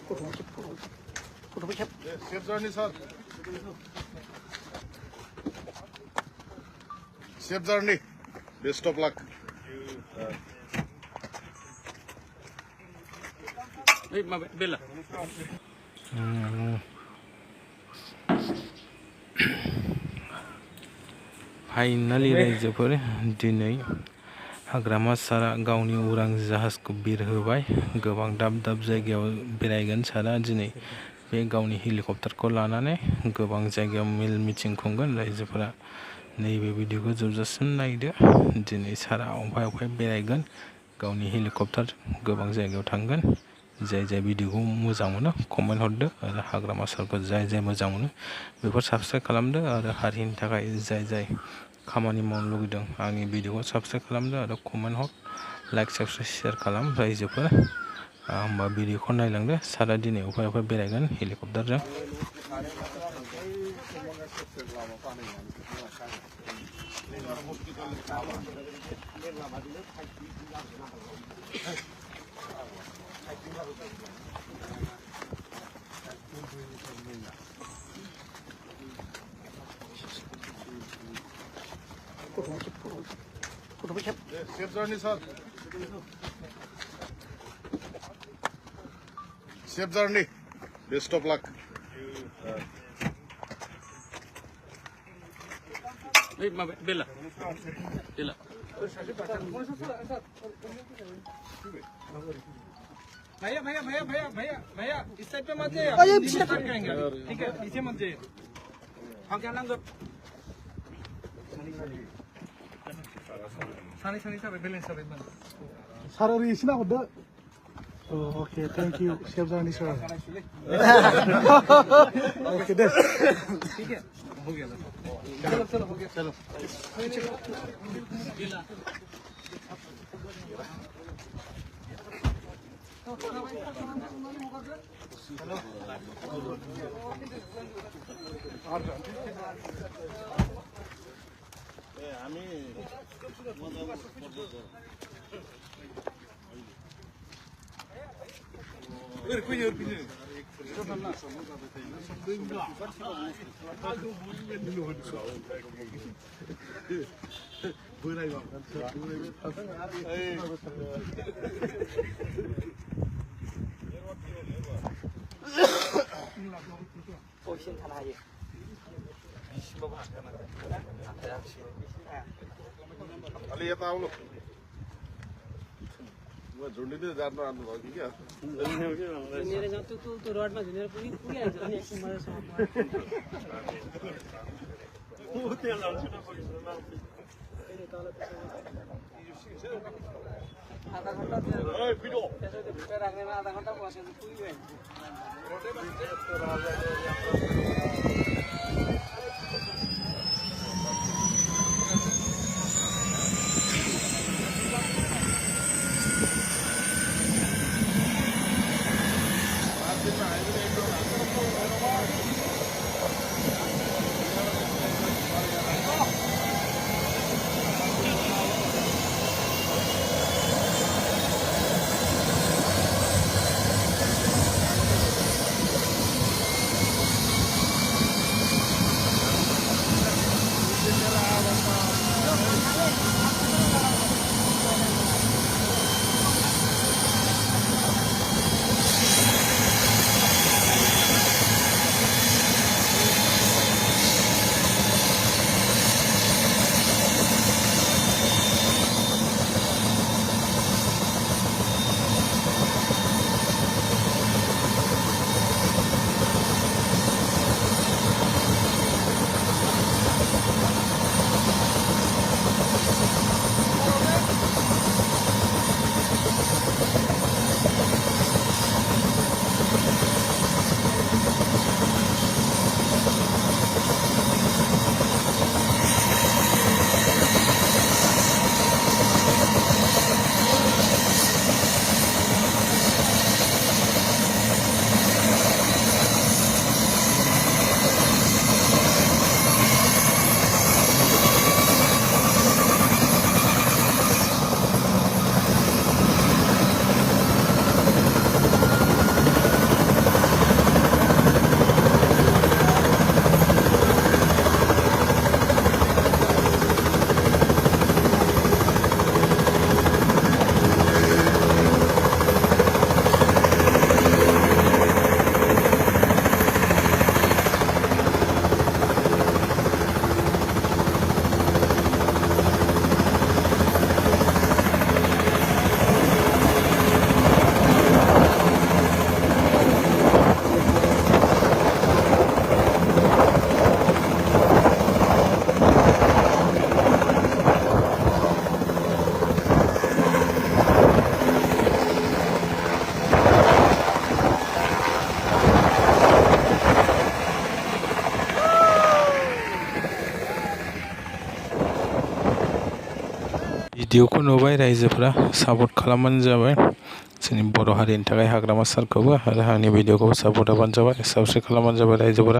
Safe journey, sir. Safe journey. Best of luck. Bella. Finally रायजोफोर दिनै हाग्रामा सारा गावनि उरां जाहाजखौ बिरहोबाय। गोबां दाब दाब जायगायाव बेरायगोन सारा दिनै बे गावनि हेलिकप्टारखौ लानानै गोबां जायगायाव मेल मिटिं खुंगोन रायजोफोरा। नैबे भिडिअखौ जोबजासिम नायदो। दिनै सारा अफाय अफाय बेरायगोन गावनि हेलिकप्टार गोबां जायगायाव थांगोन। जाय जाय भिडिअखौ मोजां मोनो कमेन्ट हरदो आरो हाग्रामा सारखौ जाय जाय मोजां मोनो बेफोर साबस्क्राइब खालामदो आरो हारिनि थाखाय जाय जाय खामानि मावनो लुगैदों आंनि भिडिअखौ साबस्क्राइब खालामदो आरो कमेन्ट हर लाइक साबस्क्राइब शेयार खालाम रायजोफोर। होमबा भिडिअखौ नायलांदो। सारा दिनै अफाय अफाय बेरायगोन हेलिकप्टारजों। Safe journey, sir. Safe journey. Best of luck. Bella. Bella. भैया भैया भैया भैया भैया भैया इस साइड पे मत जाइए। ठीक है पीछे मत जाइए। हाँ क्या नाम दो सानी सानी सब बैलेंस सब एकदम Sir, are you listening to that? Oh, okay. Thank you. Safe journey, sir. Okay, this. ठीक है हो गया चलो चलो हो गया चलो अलि यता आउनु म झुन्डिँदै जानु आउनु भयो कि क्या मेरे जान तू रोड में झुनेर पुगी पुगी आइछ अनि एकछिन मजासँग आधा घन्टा ओइ पिडो त्यसैले भित्र राख्नेमा आधा घन्टा बसेर पुगिगयो भिडिअखौ नुबाय रायजोफोरा सापर्ट खालामबानो जाबाय जोंनि बर' हारिनि थाखाय हाग्रामा सारखौबो आरो आंनि भिडिअखौबो सापर्ट होबानो जाबाय साबस्क्राइब खालामबानो जाबाय रायजोफोरा